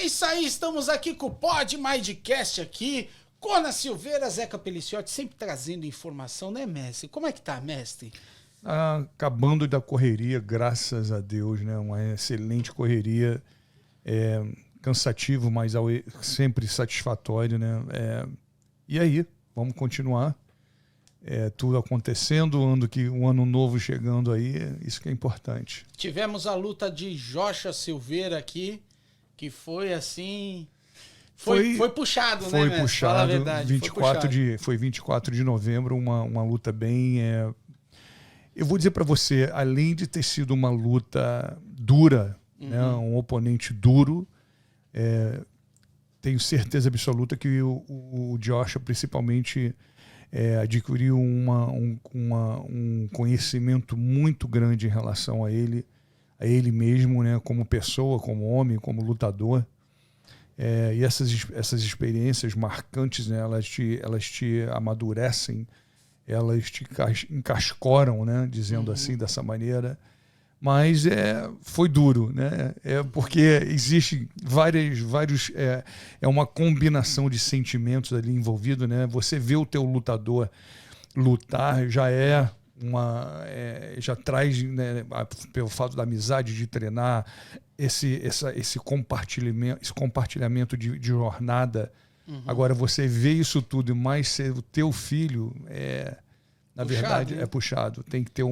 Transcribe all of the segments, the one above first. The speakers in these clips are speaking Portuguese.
isso aí, estamos aqui com o Pod Mindcast aqui, Conan Silveira, Zeca Peliciotti, sempre trazendo informação, né, mestre? Como é que tá, mestre? Acabando da correria, graças a Deus, né? Uma excelente correria, cansativo, mas sempre satisfatório, né? E aí, vamos continuar. Tudo acontecendo, um ano novo chegando aí, isso que é importante. Tivemos a luta de Joshua Silveira aqui, que foi assim... Foi puxado, né, Foi mestre? puxado, Fala a verdade, foi 24 de novembro, uma luta bem... Eu vou dizer para você, além de ter sido uma luta dura, né, um oponente duro, tenho certeza absoluta que o Joshua, principalmente, adquiriu um conhecimento muito grande em relação a ele mesmo, né, como pessoa, como homem, como lutador. E essas experiências marcantes, né, elas te amadurecem, elas te encascoram, né, dizendo assim, dessa maneira. Mas foi duro, né? Porque existe vários... É uma combinação de sentimentos ali envolvido, né? Você vê o teu lutador lutar, já traz, né, pelo fato da amizade, de treinar, esse compartilhamento de jornada. Agora, você vê isso tudo e mais ser o teu filho, na verdade, né? é puxado. Tem que ter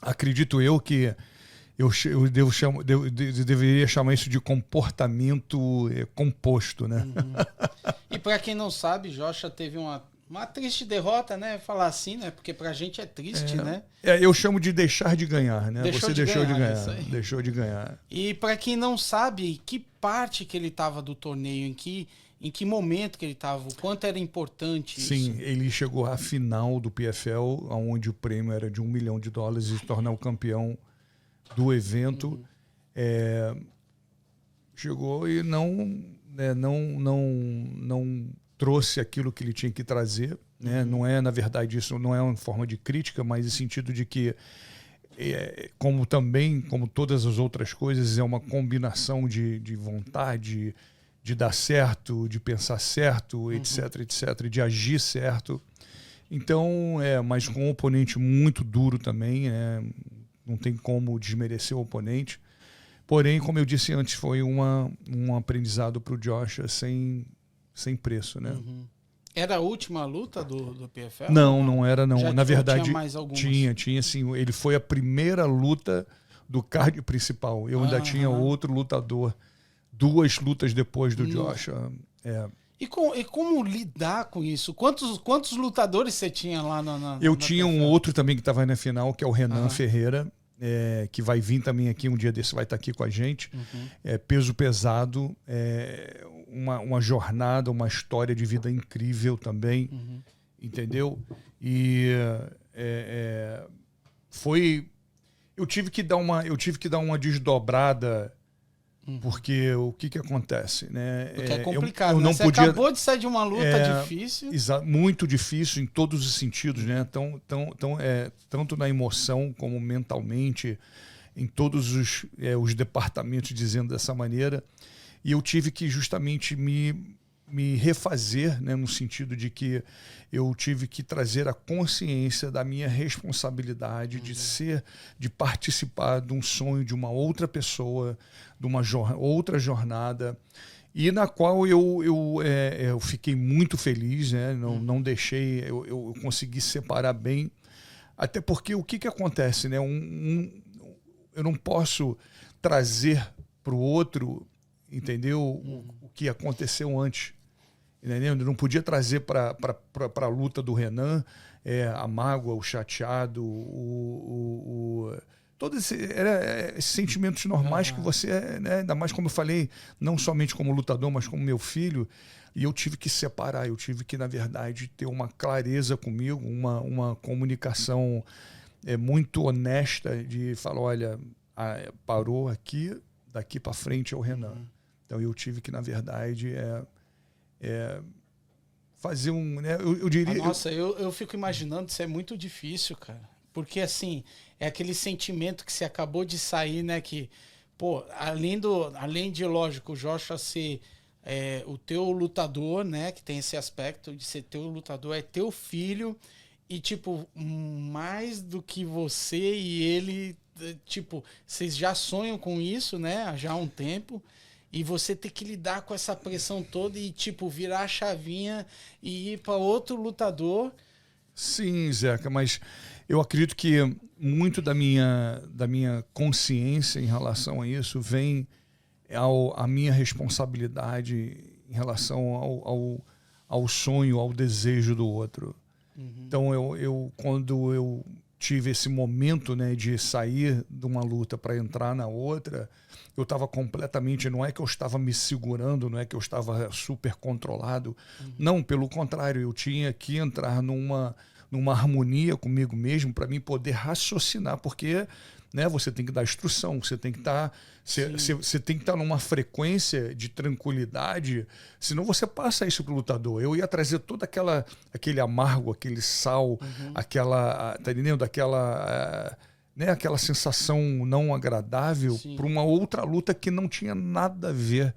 acredito eu que eu deveria chamar isso de comportamento composto, né? E para quem não sabe, Joshua teve uma triste derrota, né? Falar assim, né? Porque pra gente é triste, né? Eu chamo de deixar de ganhar, né? Você deixou de ganhar. Isso aí. Deixou de ganhar. E para quem não sabe, que parte que ele tava do torneio, em que momento que ele tava, o quanto era importante isso? Sim, ele chegou à final do PFL, onde o prêmio era de $1 milhão e se tornar o campeão do evento. Chegou e não trouxe aquilo que ele tinha que trazer, né? Não é, na verdade, isso não é uma forma de crítica, mas no sentido de que, como todas as outras coisas, é uma combinação de vontade, de dar certo, de pensar certo, etc, de agir certo. Então, mas com um oponente muito duro também, não tem como desmerecer o oponente. Porém, como eu disse antes, foi um aprendizado para o Joshua sem preço, né? Era a última luta do PFL? Não era não. Já Na verdade, tinha mais algumas? Tinha sim. Ele foi a primeira luta do card principal. Eu ainda tinha outro lutador, 2 lutas depois do Joshua. E como lidar com isso? Quantos lutadores você tinha lá na Eu tinha um outro também que estava na final, que é o Renan Ferreira, que vai vir também aqui, um dia desse vai estar aqui com a gente. Peso pesado, uma jornada, uma história de vida incrível também, entendeu? E eu tive que dar uma desdobrada, porque o que acontece, né? Porque é complicado, eu não você podia... acabou de sair de uma luta difícil. Muito difícil em todos os sentidos, né? Tanto na emoção como mentalmente, em todos os departamentos, dizendo dessa maneira. E eu tive que justamente me refazer, né, no sentido de que eu tive que trazer a consciência da minha responsabilidade de participar de um sonho de uma outra pessoa, de uma outra jornada, e na qual eu fiquei muito feliz, né? Não deixei, eu consegui separar bem, até porque o que acontece, né? Eu não posso trazer para o outro, entendeu? O que aconteceu antes. Entendeu? Eu não podia trazer para a luta do Renan a mágoa, o chateado, todos esses sentimentos normais que você, né? Ainda mais como eu falei, não somente como lutador, mas como meu filho. E eu tive que separar, eu tive que, na verdade, ter uma clareza comigo, uma comunicação muito honesta de falar, olha, parou aqui, daqui para frente é o Renan. Então eu tive que, na verdade, fazer né, eu diria... Nossa, eu fico imaginando, isso é muito difícil, cara. Porque, assim, é aquele sentimento que você acabou de sair, né? Que Pô, além de, lógico, o Joshua ser o teu lutador, né? Que tem esse aspecto de ser teu lutador, é teu filho. E, tipo, mais do que você e ele, tipo, vocês já sonham com isso, né? Já há um tempo. E você ter que lidar com essa pressão toda e, tipo, virar a chavinha e ir para outro lutador. Sim, Zeca, mas eu acredito que muito da minha consciência em relação a isso vem a minha responsabilidade em relação ao sonho, ao desejo do outro. Então, quando eu tive esse momento, né, de sair de uma luta para entrar na outra, eu estava completamente, não é que eu estava me segurando, não é que eu estava super controlado, não, pelo contrário, eu tinha que entrar numa harmonia comigo mesmo para mim poder raciocinar, porque, né, você tem que dar instrução, você tem que estar você tem que estar numa frequência de tranquilidade, senão você passa isso pro lutador. Eu ia trazer todo aquele amargo, aquele sal, tá entendendo? Aquela sensação não agradável para uma outra luta que não tinha nada a ver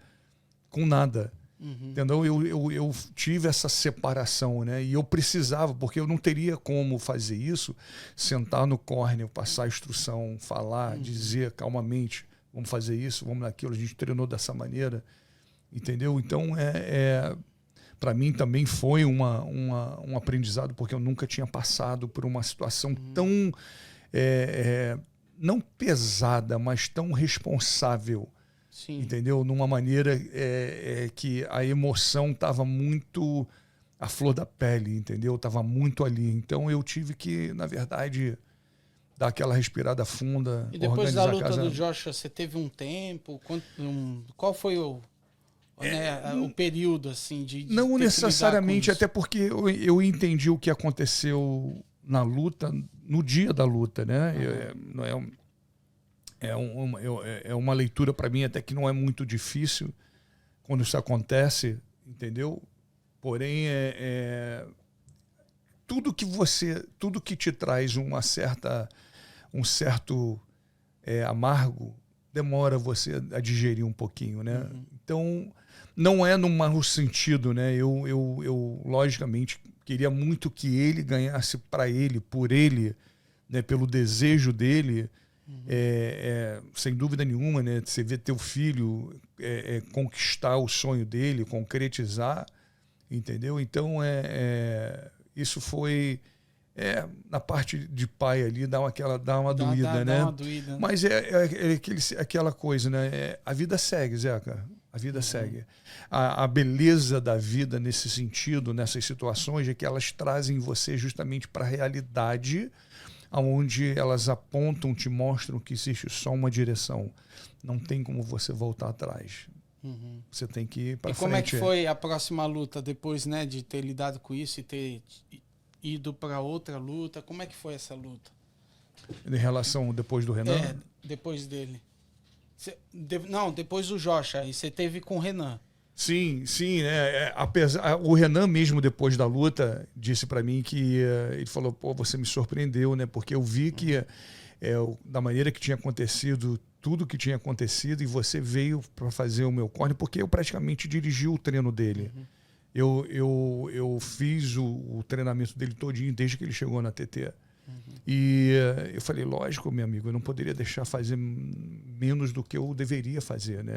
com nada. Entendeu? Eu tive essa separação, né? E eu precisava, porque eu não teria como fazer isso, sentar no corner, passar a instrução, falar, dizer calmamente, vamos fazer isso, vamos naquilo, a gente treinou dessa maneira, entendeu? Então, para mim também foi um aprendizado, porque eu nunca tinha passado por uma situação tão, não pesada, mas tão responsável. Sim. Entendeu? Numa maneira que a emoção estava muito à flor da pele, entendeu? Estava muito ali. Então eu tive que, na verdade, dar aquela respirada funda. E depois da luta do Joshua, você teve um tempo? Qual foi o período assim de não necessariamente, até porque eu entendi o que aconteceu na luta, no dia da luta, né? Não é uma leitura para mim até que não é muito difícil quando isso acontece, entendeu? Porém, tudo que te traz um certo amargo, demora você a digerir um pouquinho, né? Então, não é no mau sentido, né? Eu logicamente queria muito que ele ganhasse para ele, por ele, né? Pelo desejo dele. Sem dúvida nenhuma, né? Você vê teu filho conquistar o sonho dele, concretizar, entendeu? Então isso foi na parte de pai ali dá uma doída, né? Dá uma doída, né? Mas aquela coisa, né? A vida segue, Zeca. A vida segue. A beleza da vida nesse sentido, nessas situações, é que elas trazem você justamente para a realidade, onde elas apontam, te mostram que existe só uma direção. Não tem como você voltar atrás. Você tem que ir para frente. E como é que foi a próxima luta, depois, né, de ter lidado com isso e ter ido para outra luta? Como é que foi essa luta? Em relação depois do Renan? Depois dele. Não, depois do Joshua. E você teve com o Renan. Sim, o Renan mesmo depois da luta disse para mim que ele falou, pô, você me surpreendeu, né? Porque eu vi que da maneira que tinha acontecido, tudo que tinha acontecido, e você veio para fazer o meu corner, porque eu praticamente dirigi o treino dele. Eu fiz o treinamento dele todinho desde que ele chegou na TT. E eu falei, lógico, meu amigo, eu não poderia deixar fazer menos do que eu deveria fazer, né?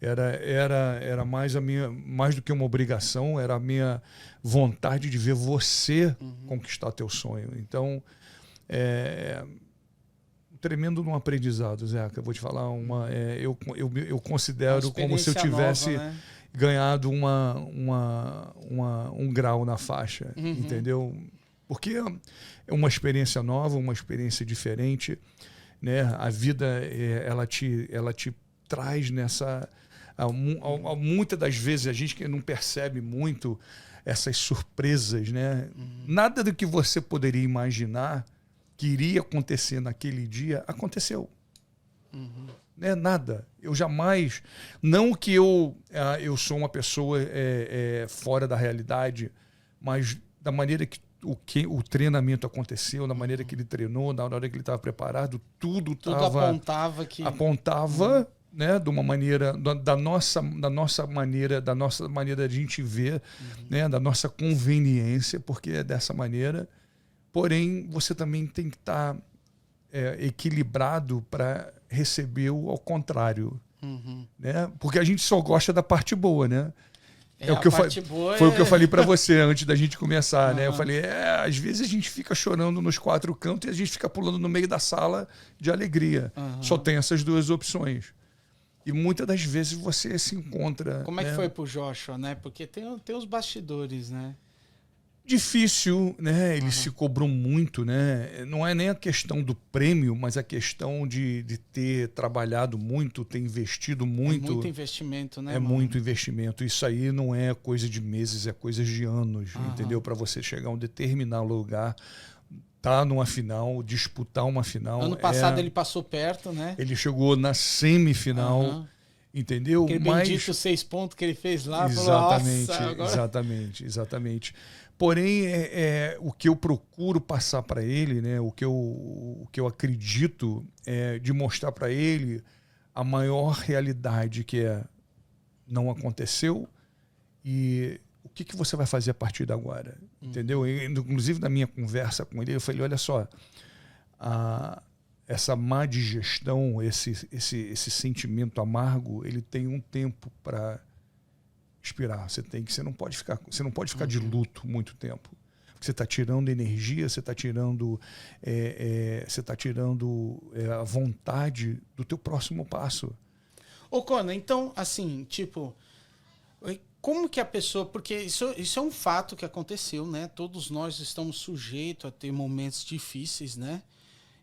Era mais do que uma obrigação, era a minha vontade de ver você conquistar teu sonho. Então, tremendo num aprendizado, Zeca. Eu vou te falar eu considero como se eu tivesse nova, né? ganhado um grau na faixa, entendeu? Porque é uma experiência nova, uma experiência diferente, né? A vida ela te traz nessa muitas das vezes a gente que não percebe muito essas surpresas, né? Nada do que você poderia imaginar que iria acontecer naquele dia aconteceu. Né? Nada. Eu jamais, não que eu sou uma pessoa fora da realidade, mas da maneira que o treinamento aconteceu, da maneira que ele treinou, na hora que ele estava preparado, tudo apontava né, de uma maneira da nossa maneira de a gente ver, né, da nossa conveniência, porque é dessa maneira. Porém, você também tem que estar equilibrado para receber o ao contrário, né? Porque a gente só gosta da parte boa, né? O que foi o que eu falei para você antes da gente começar, né? Eu falei, às vezes a gente fica chorando nos quatro cantos e a gente fica pulando no meio da sala de alegria. Só tem essas duas opções. E muitas das vezes você se encontra... Como é que foi pro Joshua, né? Porque tem os bastidores, né? Difícil, né? Ele se cobrou muito, né? Não é nem a questão do prêmio, mas a questão de ter trabalhado muito, ter investido muito. É muito investimento, né? Muito investimento. Isso aí não é coisa de meses, é coisa de anos, entendeu? Para você chegar a um determinado lugar, tá numa final, disputar uma final. Ano passado ele passou perto, né? Ele chegou na semifinal. Entendeu? Aquele bendito 6 pontos que ele fez lá. Exatamente, falou, agora... exatamente. Porém, o que eu procuro passar para ele, né, o que eu acredito é de mostrar para ele a maior realidade, que não aconteceu, e o que você vai fazer a partir de agora, entendeu? Inclusive, na minha conversa com ele, eu falei, olha só, essa má digestão, esse sentimento amargo, ele tem um tempo para expirar. Você não pode ficar de luto muito tempo. Você está tirando energia, você está tirando a vontade do teu próximo passo. Ô, Conan, então, assim, tipo, como que a pessoa... Porque isso é um fato que aconteceu, né? Todos nós estamos sujeitos a ter momentos difíceis, né?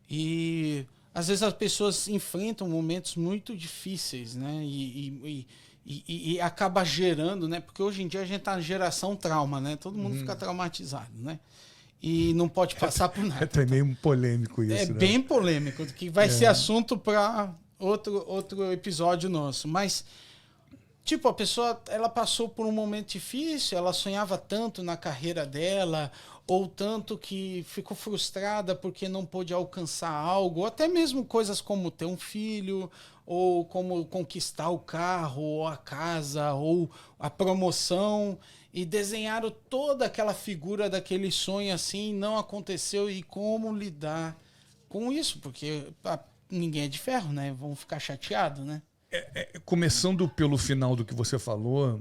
E às vezes as pessoas enfrentam momentos muito difíceis, né? E acaba gerando, né? Porque hoje em dia a gente tá na geração trauma, né? Todo mundo fica traumatizado, né? E não pode passar por nada. É meio polêmico isso, né? Bem polêmico, que vai ser assunto para outro episódio nosso. Mas, tipo, a pessoa, ela passou por um momento difícil, ela sonhava tanto na carreira dela, ou tanto que ficou frustrada porque não pôde alcançar algo, ou até mesmo coisas como ter um filho, ou como conquistar o carro, ou a casa, ou a promoção, e desenharam toda aquela figura daquele sonho assim, não aconteceu, e como lidar com isso, porque ninguém é de ferro, né? Vão ficar chateados, né? Começando pelo final do que você falou,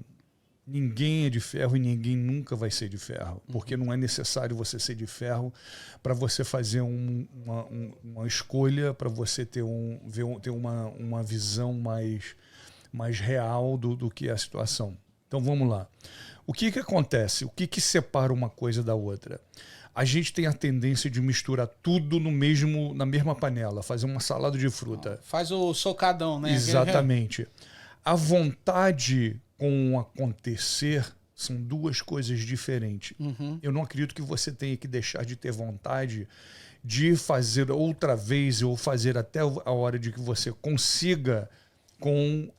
ninguém é de ferro e ninguém nunca vai ser de ferro, porque não é necessário você ser de ferro para você fazer uma escolha, para você ter uma visão mais real do que é a situação. Então vamos lá. O que acontece? O que separa uma coisa da outra? A gente tem a tendência de misturar tudo na mesma panela, fazer uma salada de fruta. Faz o socadão, né? Exatamente. A vontade com o acontecer são duas coisas diferentes. Eu não acredito que você tenha que deixar de ter vontade de fazer outra vez ou fazer até a hora de que você consiga com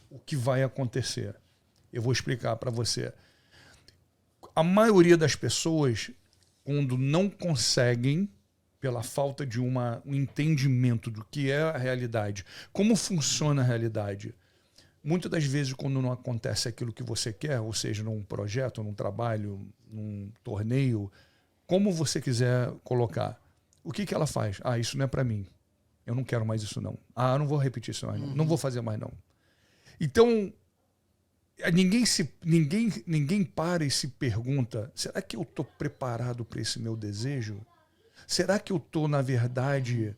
o que vai acontecer. Eu vou explicar para você. A maioria das pessoas, quando não conseguem, pela falta de um entendimento do que é a realidade, como funciona a realidade, muitas das vezes, quando não acontece aquilo que você quer, ou seja, num projeto, num trabalho, num torneio, como você quiser colocar, o que ela faz? Isso não é para mim. Eu não quero mais isso, não. Eu não vou repetir isso mais, não. Não vou fazer mais, não. Então, ninguém para e se pergunta, será que eu estou preparado para esse meu desejo? Será que eu estou, na verdade...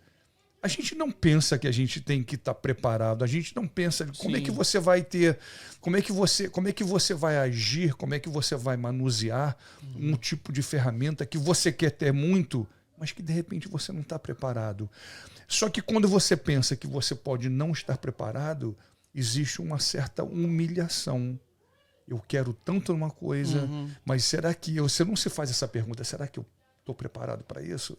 A gente não pensa que a gente tem que estar preparado, a gente não pensa como é que você vai ter, como é que você vai agir, como é que você vai manusear um tipo de ferramenta que você quer ter muito, mas que de repente você não está preparado. Só que quando você pensa que você pode não estar preparado, existe uma certa humilhação. Eu quero tanto uma coisa, mas será que você não se faz essa pergunta, será que eu estou preparado para isso?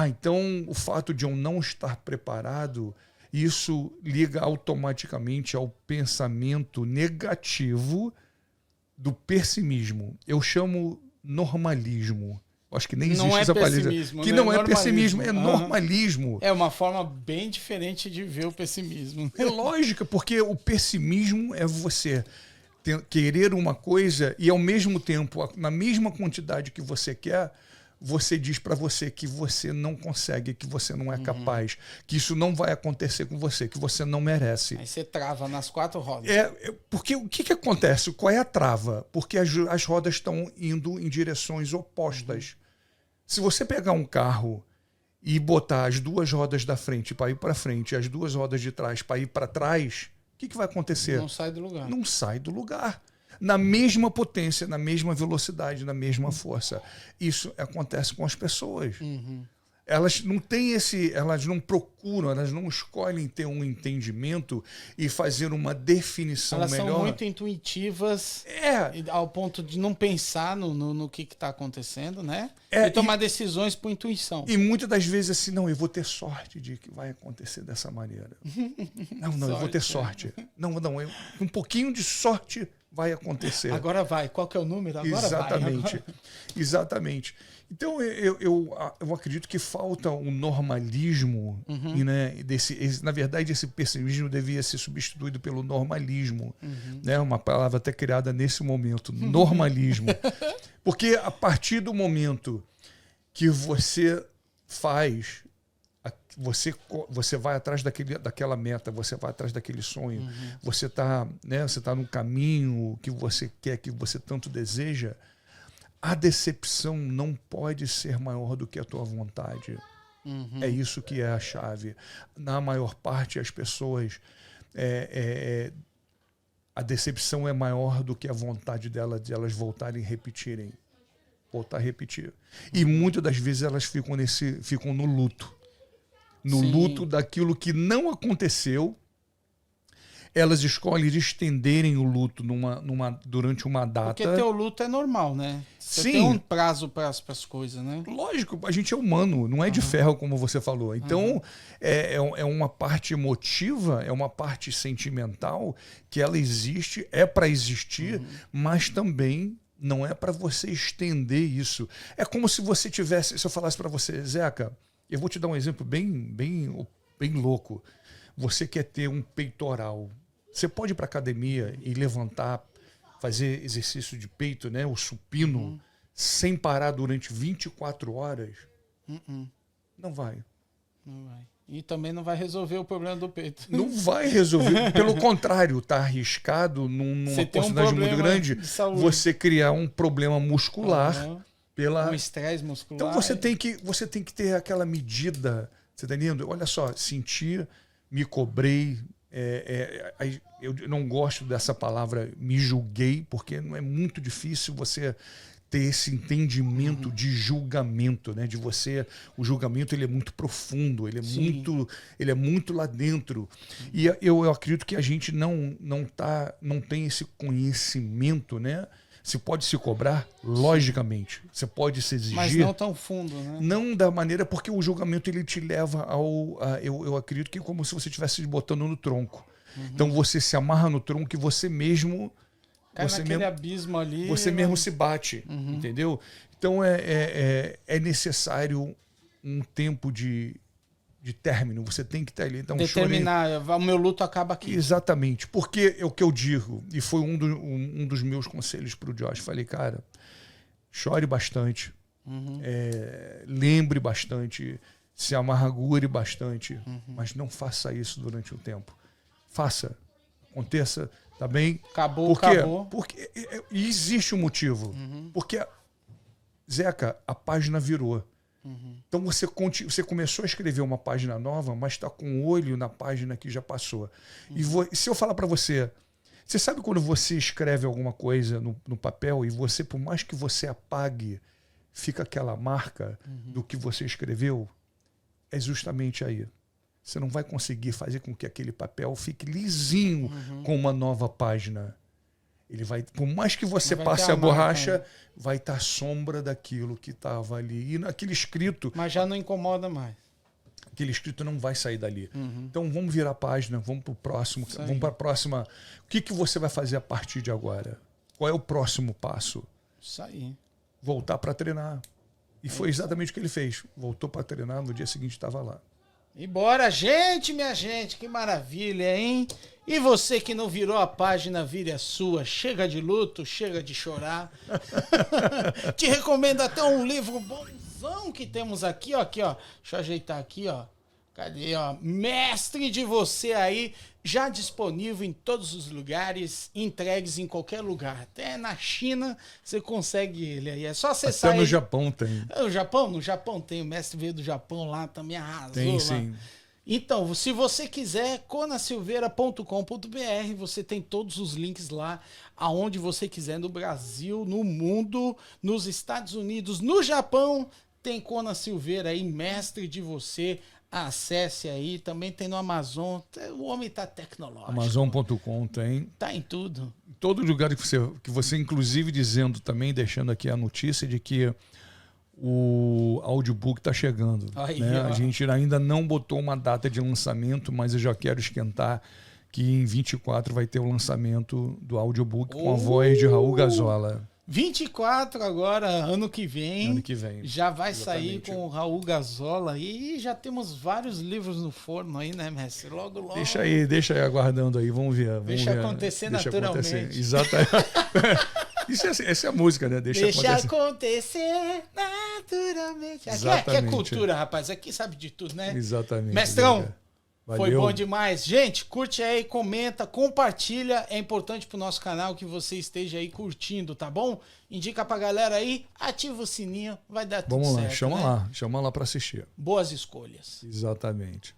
Então o fato de eu não estar preparado, isso liga automaticamente ao pensamento negativo do pessimismo. Eu chamo normalismo. Acho que nem existe Não é essa palavra. pessimismo, Que né? não é Normalismo. pessimismo, é normalismo. É uma forma bem diferente de ver o pessimismo. É lógica, porque o pessimismo é você querer uma coisa e, ao mesmo tempo, na mesma quantidade que você quer, você diz para você que você não consegue, que você não é capaz, que isso não vai acontecer com você, que você não merece. Aí você trava nas 4 rodas. Porque o que acontece? Qual é a trava? Porque as rodas estão indo em direções opostas. Se você pegar um carro e botar as 2 rodas da frente para ir para frente e as 2 rodas de trás para ir para trás, o que vai acontecer? Não sai do lugar. Não sai do lugar. Na mesma potência, na mesma velocidade, na mesma força. Isso acontece com as pessoas. Elas não têm elas não procuram, elas não escolhem ter um entendimento e fazer uma definição Elas melhor. são muito intuitivas ao ponto de não pensar no que está acontecendo, né? E tomar decisões por intuição. E muitas das vezes assim, não, eu vou ter sorte de que vai acontecer dessa maneira. Não, eu vou ter sorte. Não, um pouquinho de sorte vai acontecer. Agora vai. Qual que é o número? Agora Exatamente. vai. Exatamente. Então, eu acredito que falta um normalismo, e, né, na verdade, esse pessimismo devia ser substituído pelo normalismo. Né, uma palavra até criada nesse momento, normalismo. Porque a partir do momento que você faz, você vai atrás daquela meta, você vai atrás daquele sonho, você está, né, num caminho que você quer, que você tanto deseja, a decepção não pode ser maior do que a tua vontade. É isso que é a chave. Na maior parte, as pessoas... a decepção é maior do que a vontade de elas voltarem e repetirem. Voltar a repetir. E muitas das vezes elas ficam no luto. No luto daquilo que não aconteceu. Elas escolhem estenderem o luto durante uma data. Porque teu luto é normal, né? Você tem um prazo para as coisas, né? Lógico, a gente é humano, não é de ferro, como você falou. Então, é uma parte emotiva, é uma parte sentimental que ela existe, é para existir, mas também não é para você estender isso. É como se você tivesse, se eu falasse para você, Zeca, eu vou te dar um exemplo bem louco. Você quer ter um peitoral. Você pode ir para academia e levantar, fazer exercício de peito, né, o supino, sem parar durante 24 horas? Não vai. Não vai. E também não vai resolver o problema do peito. Não vai resolver. Pelo contrário, está arriscado numa porcentagem muito grande você criar um problema muscular. Um estresse muscular. Então você tem que ter aquela medida. Você está entendendo? Olha só, sentir, me cobrei. Eu não gosto dessa palavra me julguei, porque não é muito difícil você ter esse entendimento de julgamento, né? De você, o julgamento ele é muito profundo, ele é muito lá dentro. E eu acredito que a gente não tem esse conhecimento, né? Se pode se cobrar, logicamente. Você pode se exigir. Mas não tão fundo, né? Não da maneira, porque o julgamento ele te leva eu acredito que é como se você estivesse botando no tronco. Então você se amarra no tronco e você mesmo... Cai naquele abismo ali. Você mesmo se bate, entendeu? Então é necessário um tempo de término. Você tem que estar ali. Então, determinar, o meu luto acaba aqui. Exatamente. Porque é o que eu digo, e foi um dos meus conselhos para o Josh. Falei, cara, chore bastante, lembre bastante, se amargure bastante, mas não faça isso durante um tempo. Faça, aconteça, tá bem? Acabou. Porque existe um motivo. Porque, Zeca, a página virou. Então você começou a escrever uma página nova, mas está com o olho na página que já passou. E se eu falar para você, você sabe quando você escreve alguma coisa no papel e você, por mais que você apague, fica aquela marca do que você escreveu? É justamente aí. Você não vai conseguir fazer com que aquele papel fique lisinho com uma nova página. Ele vai, por mais que você passe a borracha, vai estar a sombra daquilo que estava ali. E naquele escrito... Mas já não incomoda mais. Aquele escrito não vai sair dali. Então vamos virar a página, vamos para o próximo. Vamos para a próxima. O que você vai fazer a partir de agora? Qual é o próximo passo? Isso aí. voltar para treinar. E foi exatamente o que ele fez. Voltou para treinar, no dia seguinte estava lá. E bora, gente, minha gente, que maravilha, hein? E você que não virou a página, vire a sua. Chega de luto, chega de chorar. Te recomendo até um livro bonzão que temos aqui, ó. Aqui, ó. Deixa eu ajeitar aqui, ó. Cadê, ó? Mestre de Você aí, já disponível em todos os lugares, entregues em qualquer lugar. Até na China você consegue ele aí. É só acessar Até no ele. Japão tem. O Japão? No Japão tem. O mestre veio do Japão lá, também arrasou. Tem, lá. sim. Então, se você quiser, conasilveira.com.br, você tem todos os links lá, aonde você quiser, no Brasil, no mundo, nos Estados Unidos, no Japão, tem Kona Silveira aí, mestre de você, acesse aí, também tem no Amazon, o homem tá tecnológico. Amazon.com tem. Tá em tudo. Em todo lugar que você, inclusive dizendo também, deixando aqui a notícia de que o audiobook está chegando. Aí, né? ó. A gente ainda não botou uma data de lançamento, mas eu já quero esquentar que em 24 vai ter o lançamento do audiobook com a voz de Raul Gazola. 24 agora, ano que vem. Ano que vem. Já vai sair Exatamente. com o Raul Gazola e já temos vários livros no forno aí, né, mestre? Logo, logo. Deixa aí aguardando aí, vamos ver. Vamos Deixa ver. acontecer Deixa naturalmente. acontecer. Exatamente. essa é a música, né? Deixa acontecer naturalmente. Aqui é Exatamente. cultura, rapaz. Aqui sabe de tudo, né? Exatamente. Mestrão, Valeu. foi bom demais. Gente, curte aí, comenta, compartilha. É importante pro nosso canal que você esteja aí curtindo, tá bom? Indica pra galera aí, ativa o sininho, vai dar tudo Vamos lá, certo. chama né? lá. Chama lá para assistir. Boas escolhas. Exatamente.